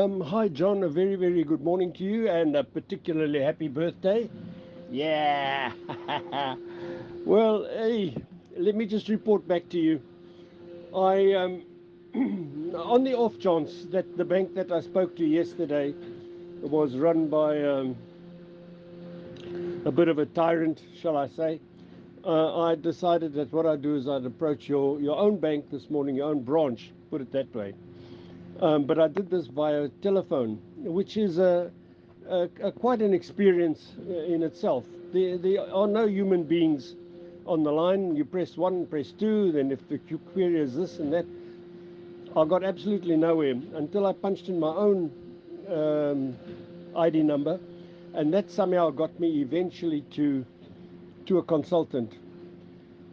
Hi, John. A very, very good morning to you, and a particularly happy birthday. Yeah. Well, hey, let me just report back to you. I, on the off chance that the bank that I spoke to yesterday was run by a bit of a tyrant, shall I say, I decided that what I'd do is I'd approach your own bank this morning, your own branch, put it that way. But I did this via telephone, which is quite an experience in itself. There are no human beings on the line. You press one, press two, then if the query is this and that. I got absolutely nowhere until I punched in my own ID number, and that somehow got me eventually to a consultant.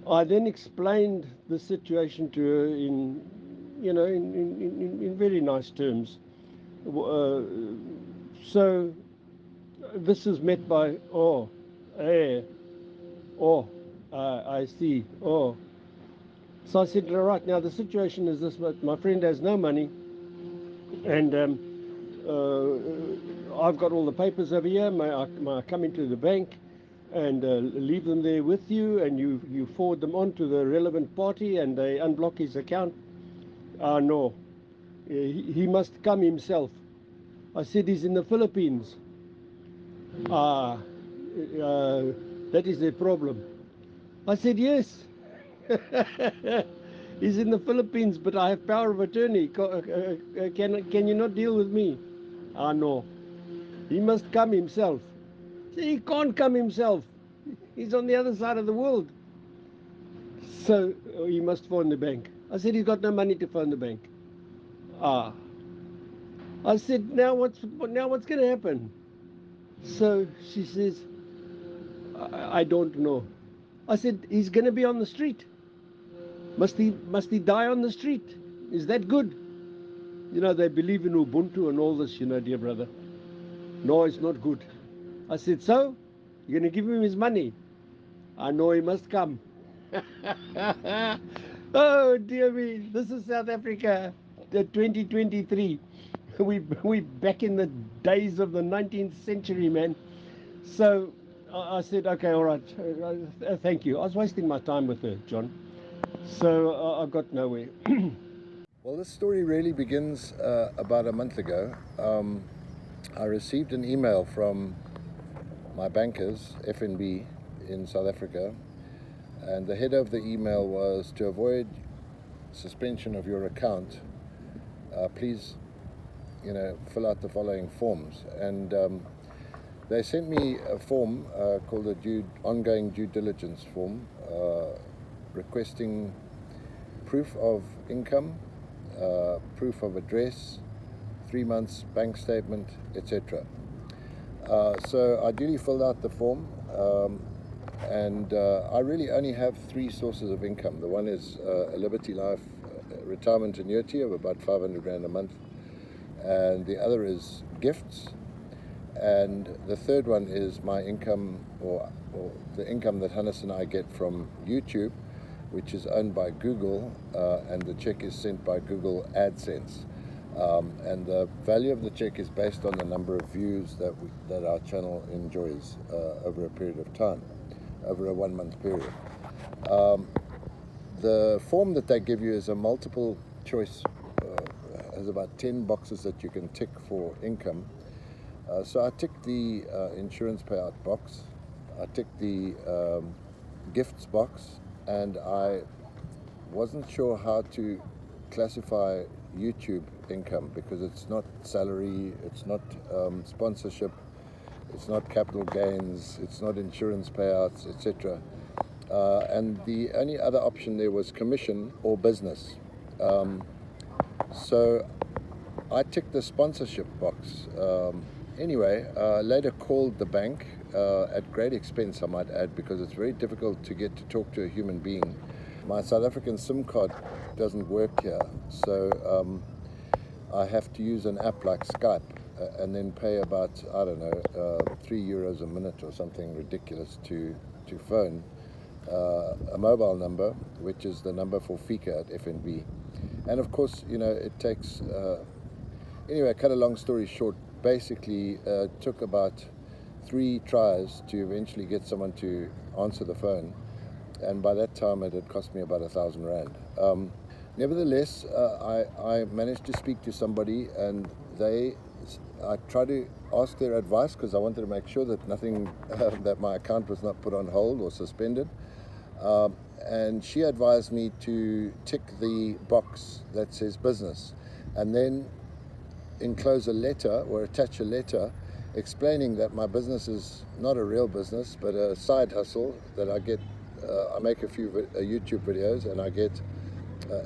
I then explained the situation to her in very nice terms. Uh, so this is met by, oh, eh, oh, I see, oh. So I said, all right, now the situation is this, but my friend has no money, and I've got all the papers over here. May I come into the bank and leave them there with you, and you forward them on to the relevant party, and they unblock his account? No, he must come himself. I said, he's in the Philippines. Ah, that is a problem. I said, yes. He's in the Philippines, but I have power of attorney. Can you not deal with me? No. He must come himself. See, he can't come himself. He's on the other side of the world. So he must phone the bank. I said, he's got no money to phone the bank. Ah. I said, now what's going to happen? So she says, I don't know. I said, he's going to be on the street. Must he die on the street? Is that good? They believe in Ubuntu and all this, dear brother. No, it's not good. I said, so? You're going to give him his money? I know he must come. Oh, dear me. This is South Africa, 2023. We back in the days of the 19th century, man. So I said, okay, all right. Thank you. I was wasting my time with her, John. So I got nowhere. Well, this story really begins about a month ago. I received an email from my bankers, FNB, in South Africa, and the header of the email was, to avoid suspension of your account, please, fill out the following forms. And they sent me a form called the ongoing due diligence form, requesting proof of income, proof of address, 3 months bank statement, etc. So I duly filled out the form, and I really only have 3 sources of income. The one is a Liberty Life retirement annuity of about 500 Rand a month, and the other is gifts, and the third one is my income, or the income that Hannes and I get from YouTube, which is owned by Google, and the check is sent by Google AdSense. And the value of the check is based on the number of views that our channel enjoys over a period of time, over a 1-month period. The form that they give you is a multiple choice, has about 10 boxes that you can tick for income. So I ticked the insurance payout box, I ticked the gifts box, and I wasn't sure how to classify YouTube income, because it's not salary, it's not sponsorship, it's not capital gains, it's not insurance payouts, etc. And the only other option there was commission or business. So I ticked the sponsorship box. Anyway, later called the bank, at great expense, I might add, because it's very difficult to get to talk to a human being. My South African SIM card doesn't work here, so I have to use an app like Skype, and then pay about, I don't know, €3 a minute or something ridiculous to phone a mobile number, which is the number for Fika at FNB. And of course, it takes Anyway, cut a long story short, basically took about 3 tries to eventually get someone to answer the phone, and by that time it had cost me about 1,000 rand. Nevertheless, I managed to speak to somebody, and I tried to ask their advice because I wanted to make sure that nothing, that my account was not put on hold or suspended. And she advised me to tick the box that says business, and then enclose a letter or attach a letter explaining that my business is not a real business but a side hustle, that I get I make a few YouTube videos, and I get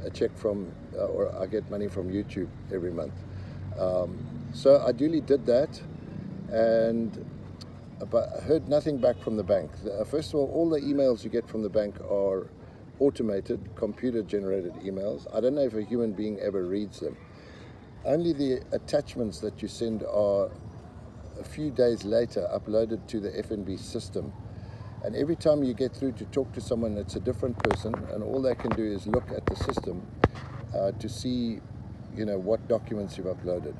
a check from or I get money from YouTube every month. So I duly did that, and but I heard nothing back from the bank. First of all the emails you get from the bank are automated, computer generated emails. I don't know if a human being ever reads them. Only the attachments that you send are a few days later uploaded to the FNB system. And every time you get through to talk to someone, it's a different person, and all they can do is look at the system to see, what documents you've uploaded.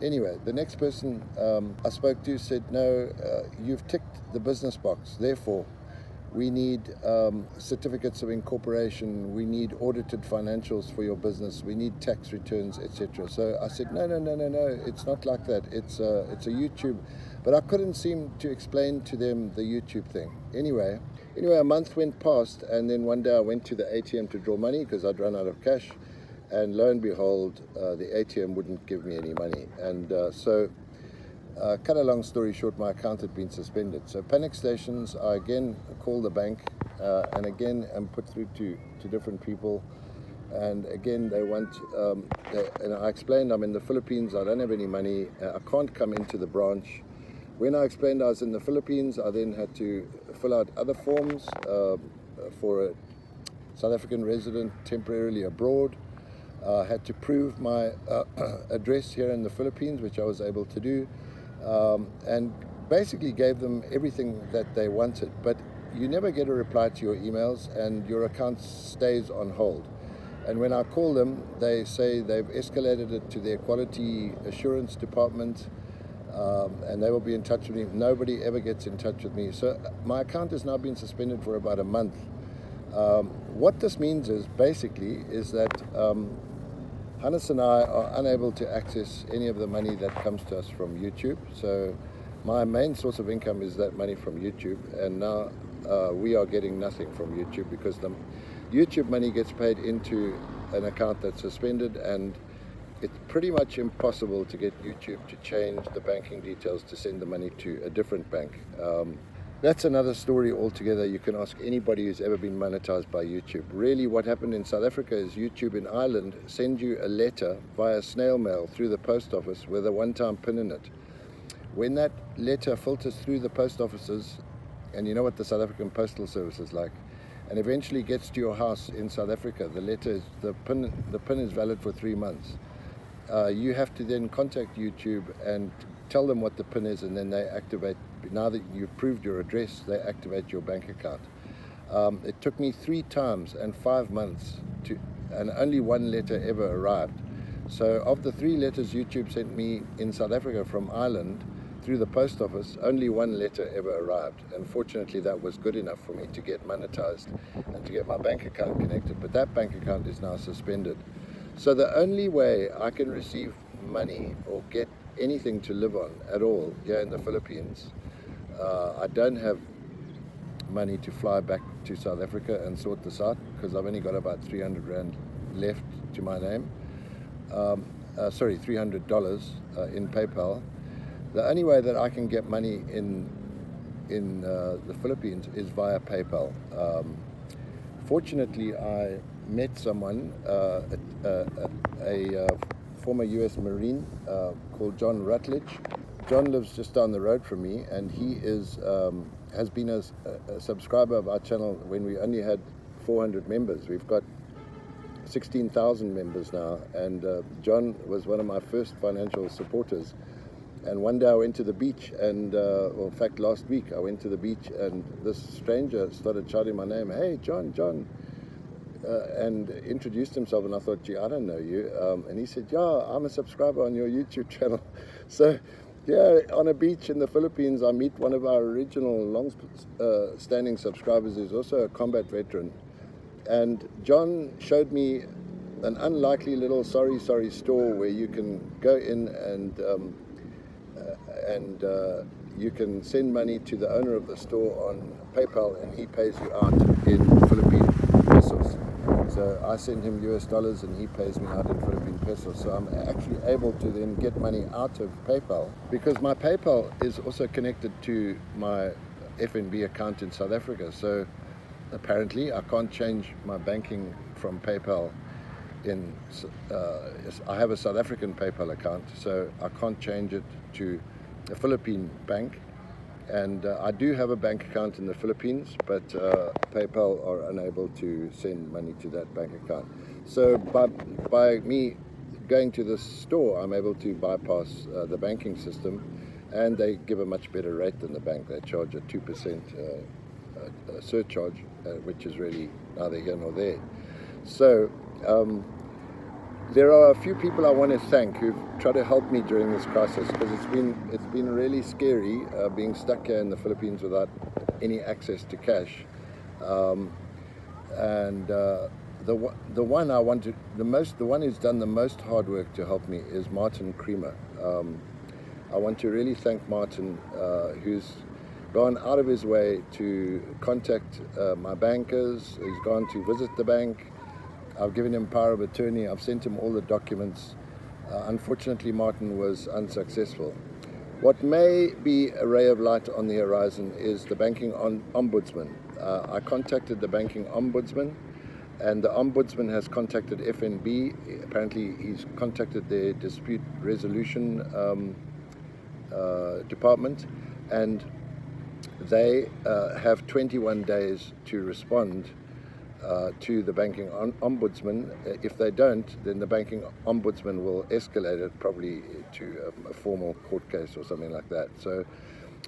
Anyway, the next person I spoke to said, no, you've ticked the business box, therefore we need certificates of incorporation, we need audited financials for your business, we need tax returns, etc. So I said, no, it's not like that. It's a YouTube. But I couldn't seem to explain to them the YouTube thing. Anyway, a month went past, and then one day I went to the ATM to draw money because I'd run out of cash, and lo and behold, the ATM wouldn't give me any money. And cut a long story short, my account had been suspended. So panic stations, I again called the bank, and again am put through to different people. And again, they want, and I explained I'm in the Philippines, I don't have any money, I can't come into the branch. When I explained I was in the Philippines, I then had to fill out other forms for a South African resident temporarily abroad. I had to prove my address here in the Philippines, which I was able to do. And basically gave them everything that they wanted, but you never get a reply to your emails, and your account stays on hold. And when I call them, they say they've escalated it to their quality assurance department, and they will be in touch with me. Nobody ever gets in touch with me. So my account has now been suspended for about a month. What this means is basically that Hannes and I are unable to access any of the money that comes to us from YouTube. So my main source of income is that money from YouTube, and now we are getting nothing from YouTube because the YouTube money gets paid into an account that's suspended, and it's pretty much impossible to get YouTube to change the banking details to send the money to a different bank. That's another story altogether. You can ask anybody who's ever been monetized by YouTube. Really, what happened in South Africa is YouTube in Ireland send you a letter via snail mail through the post office with a one-time PIN in it. When that letter filters through the post offices, and you know what the South African Postal Service is like, and eventually gets to your house in South Africa, the PIN is valid for 3 months. You have to then contact YouTube and tell them what the PIN is, and then they activate. Now that you've proved your address, they activate your bank account. It took me 3 times and 5 months and only 1 letter ever arrived. So of the 3 letters YouTube sent me in South Africa from Ireland through the post office, only 1 letter ever arrived. And fortunately, that was good enough for me to get monetized and to get my bank account connected. But that bank account is now suspended. So the only way I can receive money or get anything to live on at all here in the Philippines, I don't have money to fly back to South Africa and sort this out because I've only got about 300 Rand left to my name. $300 in PayPal. The only way that I can get money in the Philippines is via PayPal. Fortunately, I met someone, a former US Marine called John Rutledge. John lives just down the road from me, and he has been a subscriber of our channel when we only had 400 members. We've got 16,000 members now, and John was one of my first financial supporters. And one day I went to the beach, and in fact last week I went to the beach, and this stranger started shouting my name. Hey, John, and introduced himself, and I thought, gee, I don't know you. And he said, yeah, I'm a subscriber on your YouTube channel. So, yeah, on a beach in the Philippines, I meet one of our original long-standing subscribers who's also a combat veteran. And John showed me an unlikely little sorry store where you can go in and you can send money to the owner of the store on PayPal, and he pays you out in Philippine pesos. So I send him US dollars and he pays me out in Philippine pesos. So I'm actually able to then get money out of PayPal, because my PayPal is also connected to my FNB account in South Africa. So apparently I can't change my banking from PayPal I have a South African PayPal account, so I can't change it to a Philippine bank. And I do have a bank account in the Philippines, but PayPal are unable to send money to that bank account. So by me going to the store, I'm able to bypass the banking system, and they give a much better rate than the bank. They charge a 2% surcharge, which is really neither here nor there. So there are a few people I want to thank who've tried to help me during this crisis, because it's been really scary being stuck here in the Philippines without any access to cash. And the one I want to the one who's done the most hard work to help me is Martin Creamer. I want to really thank Martin, who's gone out of his way to contact my bankers. He's gone to visit the bank. I've given him power of attorney. I've sent him all the documents. Unfortunately, Martin was unsuccessful. What may be a ray of light on the horizon is the banking ombudsman. I contacted the banking ombudsman, and the ombudsman has contacted FNB. Apparently, he's contacted their dispute resolution department, and they have 21 days to respond to the banking ombudsman. If they don't, then the banking ombudsman will escalate it probably to a formal court case or something like that.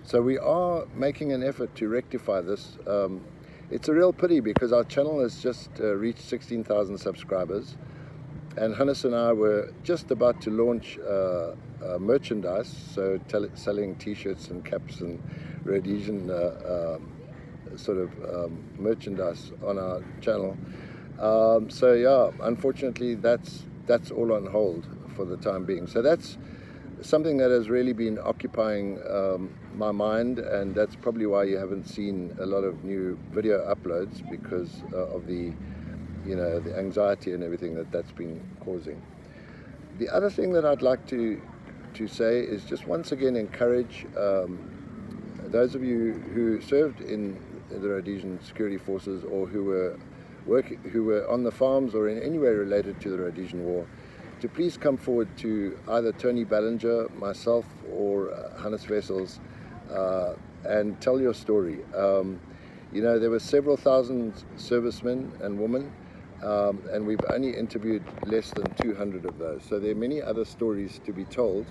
So we are making an effort to rectify this. It's a real pity, because our channel has just reached 16,000 subscribers, and Hannes and I were just about to launch merchandise, so selling t-shirts and caps and Rhodesian merchandise on our channel. So yeah, unfortunately that's all on hold for the time being. So that's something that has really been occupying my mind, and that's probably why you haven't seen a lot of new video uploads, because of the anxiety and everything that's been causing. The other thing that I'd like to say is just once again encourage those of you who served in the Rhodesian security forces, or who were on the farms or in any way related to the Rhodesian War, to please come forward to either Tony Ballinger, myself, or Hannes Wessels, and tell your story. There were several thousand servicemen and women, and we've only interviewed less than 200 of those. So there are many other stories to be told.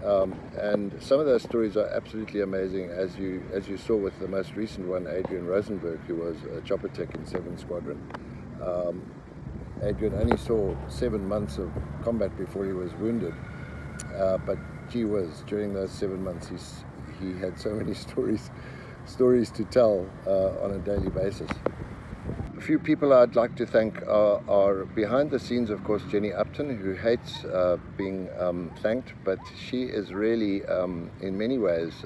And some of those stories are absolutely amazing, as you saw with the most recent one, Adrian Rosenberg, who was a chopper tech in 7th Squadron. Adrian only saw 7 months of combat before he was wounded, but gee whiz, during those 7 months he had so many stories to tell on a daily basis. A few people I'd like to thank are behind the scenes, of course, Jenny Upton, who hates being thanked, but she is really, in many ways,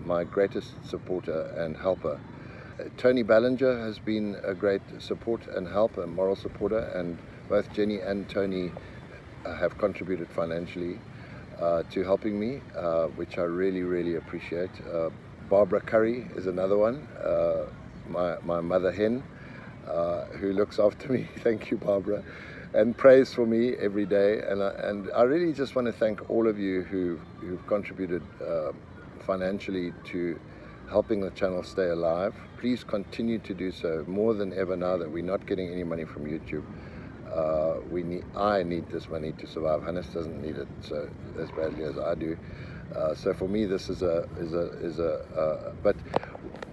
my greatest supporter and helper. Tony Ballinger has been a great support and help, a moral supporter, and both Jenny and Tony have contributed financially to helping me, which I really, really appreciate. Barbara Curry is another one, my mother hen, who looks after me. Thank you, Barbara, and prays for me every day. And I really just want to thank all of you who've contributed financially to helping the channel stay alive. Please continue to do so, more than ever now that we're not getting any money from YouTube. I need this money to survive. Hannes doesn't need it so as badly as I do. So for me, this is but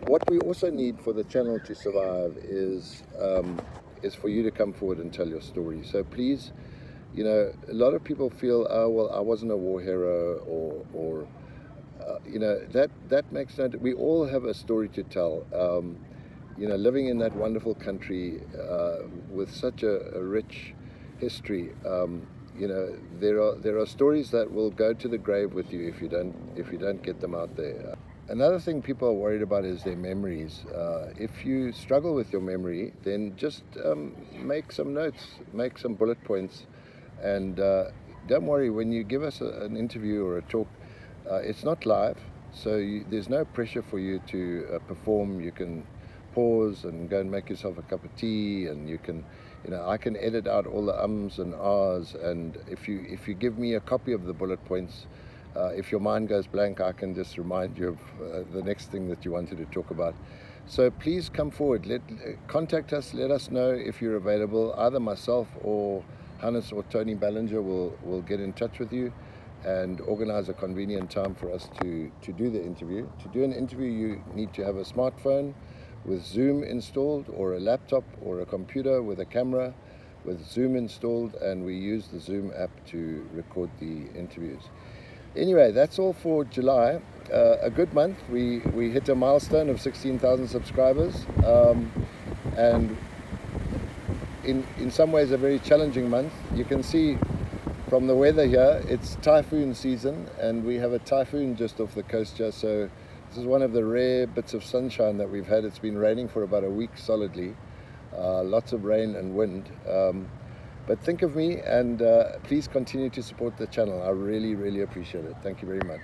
what we also need for the channel to survive is is for you to come forward and tell your story. So please, you know, a lot of people feel, oh, well, I wasn't a war hero, or you know, that makes no. We all have a story to tell. You know, living in that wonderful country with such a rich history. You know, there are stories that will go to the grave with you if you don't get them out there. Another thing people are worried about is their memories. If you struggle with your memory, then just make some notes, make some bullet points, and don't worry when you give us an interview or a talk. It's not live, so there's no pressure for you to perform. You can pause and go and make yourself a cup of tea, and you can, you know, I can edit out all the ums and ahs, and if you give me a copy of the bullet points, if your mind goes blank, I can just remind you of the next thing that you wanted to talk about. So please come forward, contact us, let us know if you're available. Either myself or Hannes or Tony Ballinger will get in touch with you and organize a convenient time for us to do the interview. To do an interview, you need to have a smartphone with Zoom installed, or a laptop or a computer with a camera with Zoom installed, and we use the Zoom app to record the interviews. Anyway, that's all for July. A good month. We hit a milestone of 16,000 subscribers, and in some ways a very challenging month. You can see from the weather here, it's typhoon season, and we have a typhoon just off the coast here, so this is one of the rare bits of sunshine that we've had. It's been raining for about a week solidly, lots of rain and wind, but think of me, and please continue to support the channel. I really appreciate it. Thank you very much.